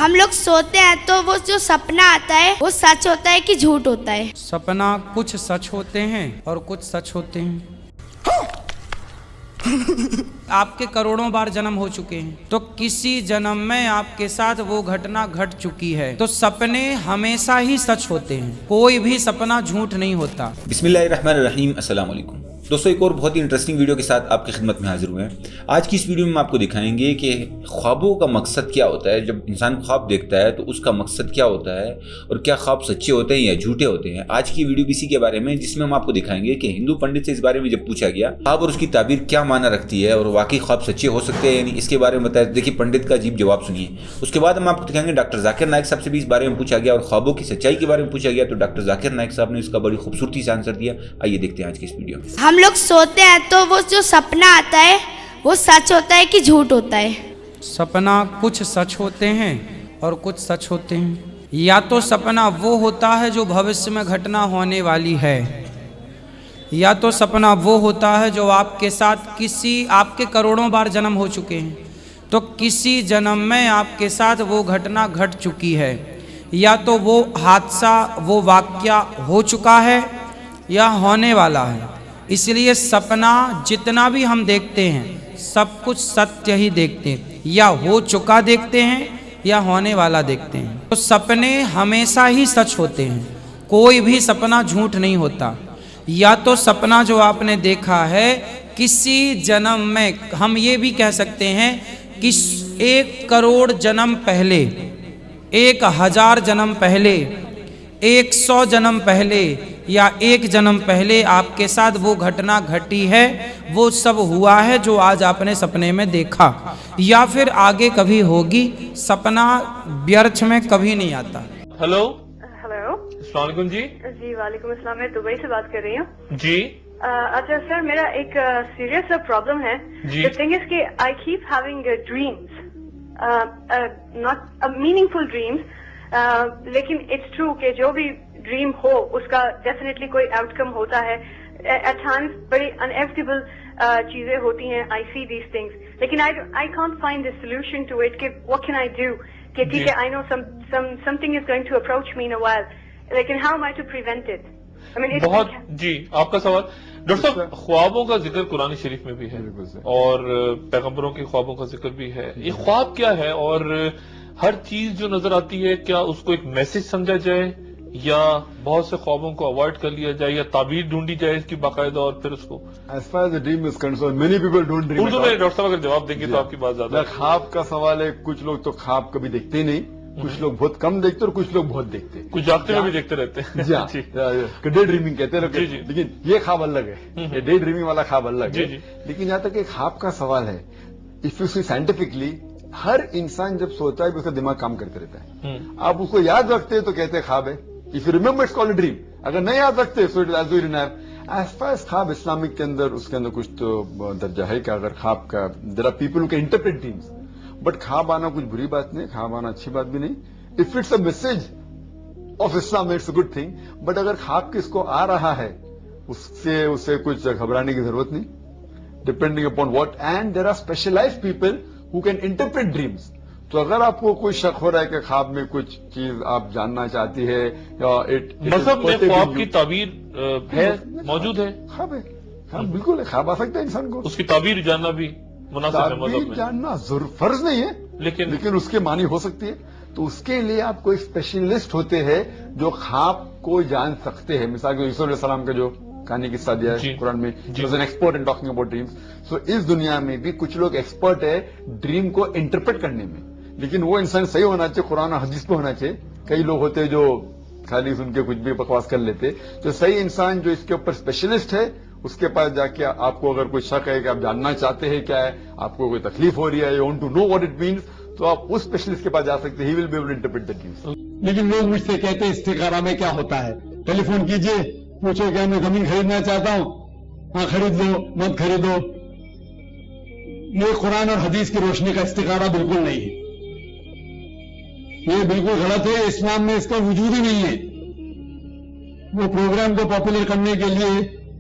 हम लोग सोते हैं तो वो जो सपना आता है वो सच होता है कि झूठ होता है? सपना कुछ सच होते हैं और कुछ सच होते हैं। आपके करोड़ों बार जन्म हो चुके हैं तो किसी जन्म में आपके साथ वो घटना घट चुकी है। तो सपने हमेशा ही सच होते हैं, कोई भी सपना झूठ नहीं होता। बिस्मिल्लाहिर्रहमानिर्रहीम, अस्सलाम वालेकुम दोस्तों, एक और बहुत ही इंटरेस्टिंग वीडियो के साथ आपकी खिदमत में हाजिर हुए हैं। आज की इस वीडियो में हम आपको दिखाएंगे कि ख्वाबों का मकसद क्या होता है। जब इंसान ख्वाब देखता है तो उसका मकसद क्या होता है और क्या ख्वाब सच्चे होते हैं या झूठे होते हैं। आज की वीडियो भी इसी के बारे में, जिसमें हम आपको दिखाएंगे कि हिंदू पंडित से इस बारे में जब पूछा गया ख्वाब और उसकी ताबीर क्या माना रखती है और वाकई ख्वाब सच्चे हो सकते हैं या नहीं, इसके बारे में बताया। देखिए पंडित का अजीब जवाब सुनिए। उसके बाद हम आपको दिखाएंगे डॉक्टर जाकिर नाइक साहब से भी इस बारे में पूछा गया और ख्वाबों की सच्चाई के बारे में पूछा गया, तो डॉक्टर जाकिर नाइक साहब ने इसका बड़ी खूबसूरती से आंसर दिया। आइए देखते हैं आज की इस वीडियो में। हम लोग सोते हैं तो वो जो सपना आता है वो सच होता है कि झूठ होता है? सपना कुछ सच होते हैं और कुछ सच होते हैं। या तो सपना वो होता है जो भविष्य में घटना होने वाली है, या तो सपना वो होता है जो आपके साथ आपके करोड़ों बार जन्म हो चुके हैं तो किसी जन्म में आपके साथ वो घटना घट चुकी है, या तो वो हादसा वो वाक़या हो चुका है या होने वाला है। इसलिए सपना जितना भी हम देखते हैं सब कुछ सत्य ही देखते हैं, या हो चुका देखते हैं या होने वाला देखते हैं। तो सपने हमेशा ही सच होते हैं, कोई भी सपना झूठ नहीं होता। या तो सपना जो आपने देखा है किसी जन्म में, हम ये भी कह सकते हैं कि 1 करोड़ जन्म पहले, 1000 जन्म पहले, 100 जन्म पहले या 1 जन्म पहले आपके साथ वो घटना घटी है, वो सब हुआ है जो आज आपने सपने में देखा, या फिर आगे कभी होगी। सपना व्यर्थ में कभी नहीं आता। हेलो हेलो अस्सलाम वालेकुम जी। जी वालेकुम अस्सलाम, मैं दुबई से बात कर रही हूँ। जी अच्छा सर, मेरा एक सीरियस प्रॉब्लम है। जी। द थिंग इज कि I keep having dreams, not meaningful dreams, लेकिन इट्स ट्रू कि जो भी ड्रीम हो उसका डेफिनेटली कोई आउटकम होता है। एट टाइम्स बड़ी अनएविटेबल चीजें होती हैं। आई सी दीज थिंग्स, लेकिन I can't find the solution to it कि व्हाट कैन आई डू कि ठीक है, I know something is going to approach me in a while, लेकिन how am I to prevent it? I mean बहुत जी आपका सवाल डॉक्टर साहब, ख्वाबों का जिक्र कुरान शरीफ में भी है और पैगंबरों के ख्वाबों का जिक्र भी है। ये ख्वाब क्या है और हर चीज जो नजर आती है क्या उसको एक मैसेज समझा जाए या बहुत से ख्वाबों को अवॉइड कर लिया जाए या ताबीर ढूंढी जाए इसकी बाकायदा और फिर उसको? As far as the dream is concerned, many people don't dream. Urdu में डॉक्टर साहब अगर जवाब देंगे तो आपकी बात ज्यादा। ख्वाब का सवाल है, कुछ लोग तो ख्वाब कभी देखते ही नहीं, कुछ लोग बहुत कम देखते और कुछ लोग बहुत देखते हैं, कुछ जागते में भी देखते रहते हैं। जी, डे ड्रीमिंग कहते हैं लोग। लेकिन ये ख्वाब अलग है, ये डे ड्रीमिंग वाला ख्वाब अलग है। लेकिन यहाँ तक एक ख्वाब का सवाल है, इफ यू सी साइंटिफिकली, हर इंसान जब सोता है उसका दिमाग काम करते रहता है। आप उसको याद रखते हैं तो कहते हैं ख्वाब है। If you remember it's called a dream. अगर नहीं याद रखते so it is as you did have. As far as ख्वाब इस्लामिक के अंदर, उसके अंदर कुछ तो दर्जा है कि अगर ख्वाब का, there are people who can interpret dreams, but ख्वाब आना कुछ बुरी बात नहीं, ख्वाब आना अच्छी बात भी नहीं। If it's a message of Islam it's a good thing, but अगर ख्वाब किसको आ रहा है उससे कुछ घबराने की जरूरत नहीं, depending upon what. And there are specialised people who can interpret dreams. तो अगर आपको कोई शक हो रहा है कि ख्वाब में कुछ चीज आप जानना चाहती है या मज़हब में ख्वाब की ताबीर है, मौजूद है, ख्वाब है, ख्वाब बिल्कुल है, ख्वाब आ सकता है इंसान को। उसकी ताबीर जानना भी मुनासिब है मज़हब ताबीर में। जानना फर्ज नहीं है, लेकिन उसके मानी हो सकती है। तो उसके लिए आप कोई स्पेशलिस्ट होते हैं जो ख्वाब को जान सकते हैं। मिसाल के यूसुफ अलैहिस्सलाम का जो कहानी किस्सा दिया है कुरान में, an expert in talking about dreams. So इस दुनिया में भी कुछ लोग एक्सपर्ट है ड्रीम को इंटरप्रेट करने में, लेकिन वो इंसान सही होना चाहिए, कुरान और हदीस पे होना चाहिए। कई लोग होते हैं जो खाली सुन के कुछ भी बकवास कर लेते। तो सही इंसान जो इसके ऊपर स्पेशलिस्ट है, उसके पास जाके आपको अगर कोई शक है कि आप जानना चाहते हैं क्या है, आपको कोई तकलीफ हो रही है, you want to know what it means, तो आप उस स्पेशलिस्ट के पास जा सकते हैं। He will be able to interpret the dreams. लेकिन लोग मुझसे कहते हैं इस्तिखारा में क्या होता है, टेलीफोन कीजिए, पूछो क्या मैं जमीन खरीदना चाहता हूं, हाँ खरीद लो, मत खरीदो। ये कुरान और हदीस की रोशनी का इस्तिखारा बिल्कुल नहीं है, ये बिल्कुल गलत है। इस्लाम में इसका वजूद ही नहीं है। वो प्रोग्राम को पॉपुलर करने के लिए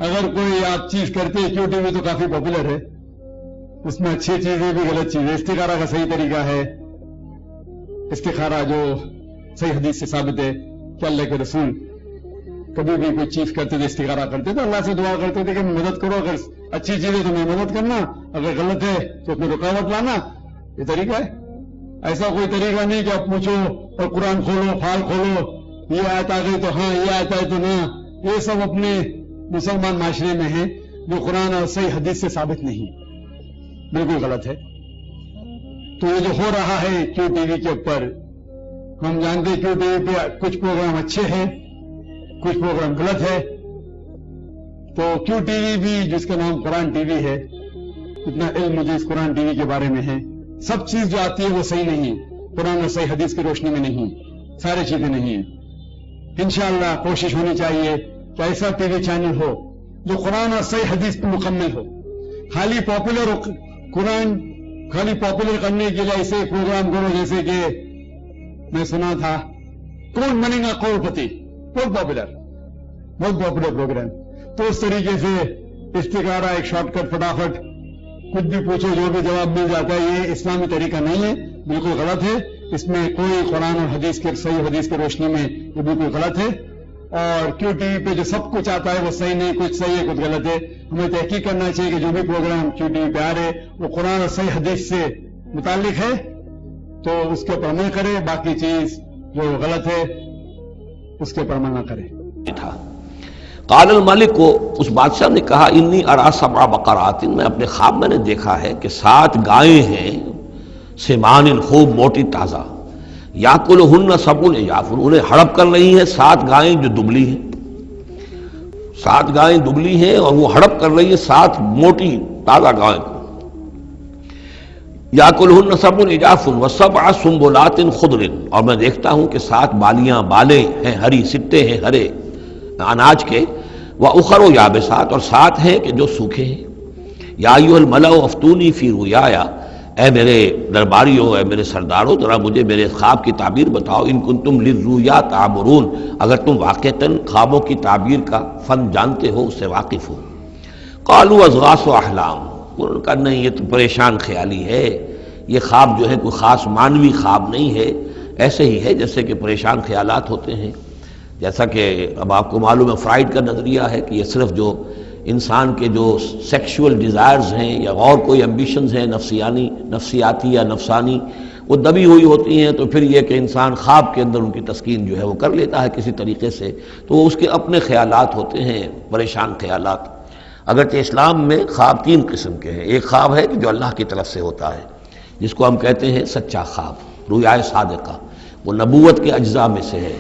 अगर कोई आप चीज करते हैं, क्यों टीवी तो काफी पॉपुलर है, उसमें अच्छी चीजें भी गलत चीजें। इस्तिखारा का सही तरीका है इस्तिखारा जो सही हदीस से साबित है कि अल्लाह के रसूल कभी भी कोई चीज करते थे, इस्तिखारा करते थे, अल्लाह से दुआ करते थे कि मदद करो, अगर अच्छी चीज है तो मैं मदद करना, अगर गलत है तो उसमें रुकावट लाना। ये तरीका है। ऐसा कोई तरीका नहीं कि आप पूछो और कुरान खोलो, फाल खोलो, ये आयत आ गई तो हाँ, ये आयत आए तो ना। ये सब अपने मुसलमान माशरे में है जो कुरान और सही हदीस से साबित नहीं, बिल्कुल गलत है। तो ये जो हो रहा है क्यू टीवी के ऊपर, हम जानते हैं क्यू टीवी पे कुछ प्रोग्राम अच्छे हैं, कुछ प्रोग्राम गलत है। तो क्यू टीवी भी, जिसका नाम कुरान टीवी है, इतना इल्म मुझे इस कुरान टीवी के बारे में है, सब चीज जो आती है वो सही नहीं है, कुरान और सही हदीस की रोशनी में नहीं, सारी चीजें नहीं है। इंशाअल्लाह कोशिश होनी चाहिए कि ऐसा टीवी चैनल हो जो कुरान और सही हदीस पर मुकम्मल हो। खाली पॉपुलर कुरान खाली पॉपुलर करने के लिए ऐसे प्रोग्राम करो जैसे कि मैं सुना था कौन बनेगा करोड़पति, बहुत पॉपुलर प्रोग्राम। तो उस तरीके से इस्तिखारा एक शॉर्टकट, फटाफट कुछ भी पूछो जो भी जवाब मिल जाता है, ये इस्लामी तरीका नहीं है, बिल्कुल गलत है। इसमें कोई कुरान और हदीस के, सही हदीस की रोशनी में ये बिल्कुल गलत है। और क्यू टीवी पे जो सब कुछ आता है वो सही नहीं, कुछ सही है, कुछ गलत है। हमें तहकीक करना चाहिए कि जो भी प्रोग्राम क्यू टीवी पे आ रहे वो कुरान और सही हदीस से मुताल्लिक है तो उसके ऊपर अमल करे, बाकी चीज जो गलत है उसके ऊपर अमल ना करे। कालल मालिक को उस बादशाह ने कहा, इन्नी अरा सबआ बकरातिन, मैं अपने ख्वाब मैंने देखा है कि 7 गायें हैं, सिमानिन खूब मोटी ताज़ा, याकुलहुन्ना सबउन इजाफुन, उन्हें हड़प कर रही हैं 7 गायें जो दुबली हैं। 7 गायें दुबली हैं और वो हड़प कर रही है 7 मोटी ताज़ा गायें को। याकुलहुन्ना सबउन इजाफुन व सबअ सुंबुलातिन खुदरिन, और मैं देखता हूं कि 7 बालें हैं हरी, सिट्टे हैं हरे अनाज के, व उखरो याबिसात, और 7 हैं कि जो सूखे हैं। या अय्युहल मलाउ अफ्तूनी फी रुयाया, ऐ मेरे दरबारियों, ऐ मेरे सरदारों, जरा मुझे मेरे ख्वाब की ताबीर बताओ। इन कुंतुम लिर्रुया ताबुरून, अगर तुम वाक़तन ख्वाबों की ताबीर का फन जानते हो, उससे वाकिफ हो। कालू अज़गास व अहलाम, उन्होंने कहा नहीं ये तो परेशान ख्याली है, ये ख्वाब जो है कोई ख़ास मानवी ख्वाब नहीं है, ऐसे ही है जैसे कि परेशान ख्यालात होते हैं। जैसा कि अब आपको मालूम है फ्राइड का नज़रिया है कि ये सिर्फ जो इंसान के जो सेक्सुअल डिज़ायर्स हैं या और कोई एम्बिशंस हैं नफसियाती या नफसानी, वो दबी हुई होती हैं, तो फिर ये कि इंसान ख्वाब के अंदर उनकी तस्कीन जो है वो कर लेता है किसी तरीके से, तो वो उसके अपने ख्यालात होते हैं, परेशान ख्यालात। अगरचे इस्लाम में ख्वाब 3 किस्म के हैं। एक ख्वाब है कि जो अल्लाह की तरफ से होता है, जिसको हम कहते हैं सच्चा ख्वाब, रुयाए सादिका, वो नबूवत के अज्जा में से है।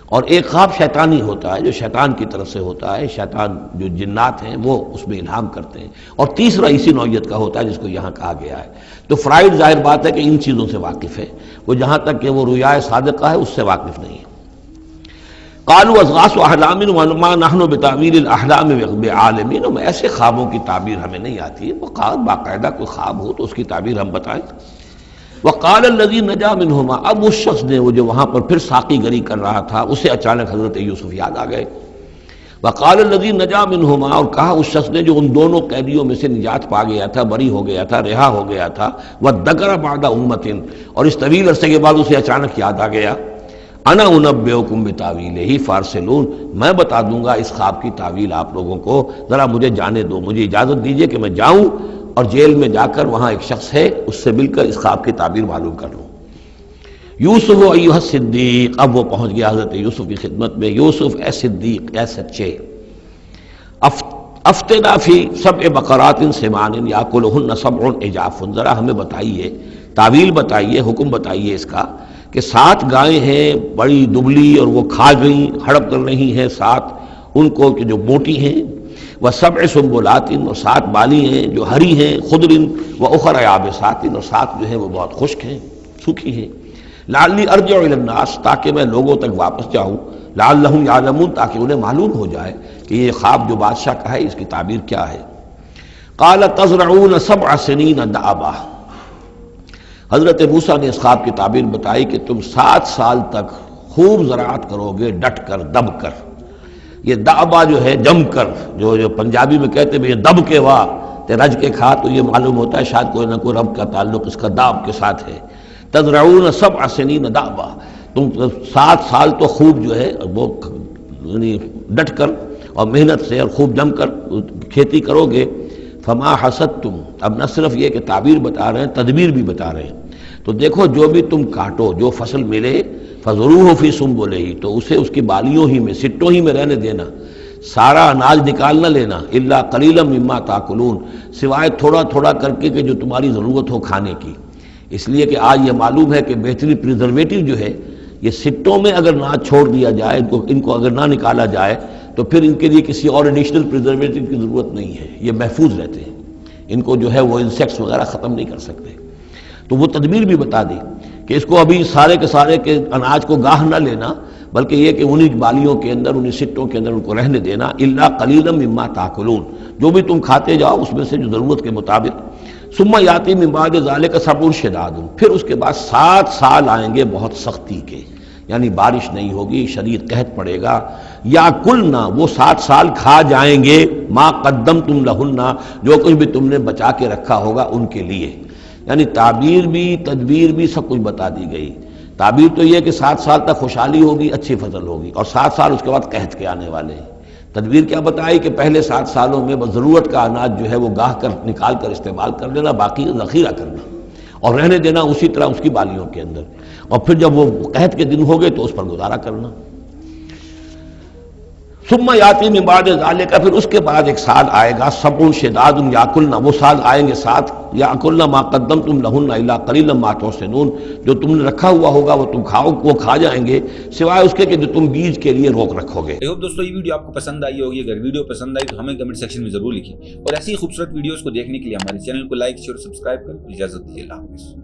और एक ख्वाब शैतानी होता है, जो शैतान की तरफ से होता है, शैतान जो जिन्नात हैं वो उसमें इल्हाम करते हैं। और तीसरा इसी नौइयत का होता है जिसको यहाँ कहा गया है। तो फ्राइड जाहिर बात है कि इन चीज़ों से वाकिफ़ है, वो जहाँ तक कि वो रुयाए सादिका है उससे वाकिफ़ नहीं है। कालू अज़गास व अहलामिन व मा नहनु बितावील अहलाम बिआलिमीन, ऐसे ख्वाबों की ताबीर हमें नहीं आती है। बाकायदा कोई ख्वाब हो तो उसकी ताबीर हम बताएं। वक़ाल अल्लज़ी नजा मिनहुमा, अब उस शख्स ने, वो जो वहाँ पर फिर साकी गरी कर रहा था, उसे अचानक हज़रत यूसुफ याद आ गए। वक़ाल अल्लज़ी नजा मिनहुमा, और कहा उस शख्स ने जो उन दोनों कैदियों में से निजात पा गया था, बरी हो गया था, रिहा हो गया था, वद्दकरा बादा उम्मतिन, और इस तवील अरसे के बाद उसे अचानक याद आ गया, अना उनब्बिउकुम बितावीलिही फारसिलून, मैं बता दूंगा इस ख्वाब की तावील आप लोगों को, ज़रा मुझे जाने दो, मुझे इजाज़त दीजिए कि मैं जाऊँ और जेल में जाकर वहाँ एक शख्स है उससे मिलकर इस ख्वाब की ताबीर मालूम कर लूँ। यूसुफ अय्युहा सिद्दीक, अब वो पहुँच गया हज़रत यूसुफ की खिदमत में। यूसुफ ए सिद्दीक, ए सच्चे, अफ्तना फी सबअ बकरातिन सिमानिन याकुलहुन्ना सबउन इजाफुन, ज़रा हमें बताइए, तावील बताइए, हुक्म बताइए इसका कि 7 गायें हैं बड़ी दुबली और वो खा गई, हड़प कर रही हैं 7 उनको कि जो मोटी हैं, वह सबअ सुंबुलातिन, और 7 बाली हैं जो हरी हैं, खुदरिन व उखरा याबिसातिन, और 7 जो हैं वो बहुत खुश्क हैं, सूखी हैं। लअल्ली अर्जिउ इलन्नास, ताकि मैं लोगों तक वापस जाऊँ, लअल्लहुम यालमून, ताकि उन्हें मालूम हो जाए कि ये ख्वाब जो बादशाह का है इसकी ताबीर क्या है। क़ाल तज़रऊन सबअ सनीन दअबा, हज़रत मूसा ने इस ख्वाब की ताबीर बताई कि तुम 7 साल तक खूब ज़राअत करोगे, डट कर, दब कर। ये दाबा जो है जम कर, जो पंजाबी में कहते हैं ये दब के वाह ते रज के खा, तो ये मालूम होता है शायद कोई ना कोई रब का ताल्लुक इसका दाब के साथ है تزرعون سبع سنین دابا، تم 7 سال تو خوب جو ہے وہ یعنی ڈٹ کر اور محنت سے اور خوب جم کر کھیتی کرو گے. فما حصدتم، اب نہ صرف یہ کہ تعبیر بتا رہے ہیں، تدبیر بھی بتا رہے ہیں. تو دیکھو جو بھی تم کاٹو، جو فصل ملے فضروہ فی سنبلہ، تو اسے اس کی بالیوں ہی میں، سٹوں ہی میں رہنے دینا، سارا اناج نکال نہ لینا. الا قلیلا مما تاکلون، سوائے تھوڑا تھوڑا کر کے کہ جو تمہاری ضرورت ہو کھانے کی. اس لیے کہ آج یہ معلوم ہے کہ بہترین پریزرویٹو جو ہے یہ سٹوں میں اگر نہ چھوڑ دیا جائے، ان کو اگر نہ نکالا جائے تو پھر ان کے لیے کسی اور ایڈیشنل پریزرویٹو کی ضرورت نہیں ہے، یہ محفوظ رہتے ہیں، ان کو جو ہے وہ انسیکٹس وغیرہ ختم نہیں کر سکتے. تو وہ تدبیر بھی بتا دی کہ اس کو ابھی سارے کے سارے کے اناج کو گاہ نہ لینا، بلکہ یہ کہ انہی بالیوں کے اندر، انہی سٹوں کے اندر ان کو رہنے دینا. الا قلیلا مما تاکلون، جو بھی تم کھاتے جاؤ اس میں سے جو ضرورت کے مطابق. ثم یاتی من بعد ذلک سبع شداد، پھر اس کے بعد 7 سال آئیں گے بہت سختی کے، یعنی بارش نہیں ہوگی، شدید قحط پڑے گا. یا کلنا، وہ 7 سال کھا جائیں گے ما قدمتم لہن، جو کچھ بھی تم نے بچا کے رکھا ہوگا ان کے لیے. یعنی تعبیر بھی تدبیر بھی سب کچھ بتا دی گئی. تعبیر تو یہ کہ 7 سال تک خوشحالی ہوگی، اچھی فصل ہوگی، اور 7 سال اس کے بعد قحط کے آنے والے ہیں. تدبیر کیا بتائی کہ پہلے 7 سالوں میں بس ضرورت کا اناج جو ہے وہ گاہ کر نکال کر استعمال کر لینا، باقی ذخیرہ کرنا اور رہنے دینا اسی طرح اس کی بالیوں کے اندر، اور پھر جب وہ قحط کے دن ہو گئے تو اس پر گزارا کرنا. ثم یاتی من بعد ذلک، پھر اس کے بعد ایک سال آئے گا سبع شداد یاکلن، وہ سال آئیں گے 7 یاکلن ما قدمتم لہن الا قلیلا ما تحسنون، جو تم نے رکھا ہوا ہوگا وہ تم کھاؤ، وہ کھا جائیں گے سوائے اس کے کہ جو تم بیج کے لیے روک رکھو گے. دوستو یہ ویڈیو آپ کو پسند آئی ہوگی، اگر ویڈیو پسند آئی تو ہمیں کمنٹ سیکشن میں ضرور لکھیں، اور ایسی خوبصورت ویڈیوز کو دیکھنے کے لیے ہمارے چینل کو لائک شیئر اور سبسکرائب کریں. اجازت دیجیے، اللہ حافظ.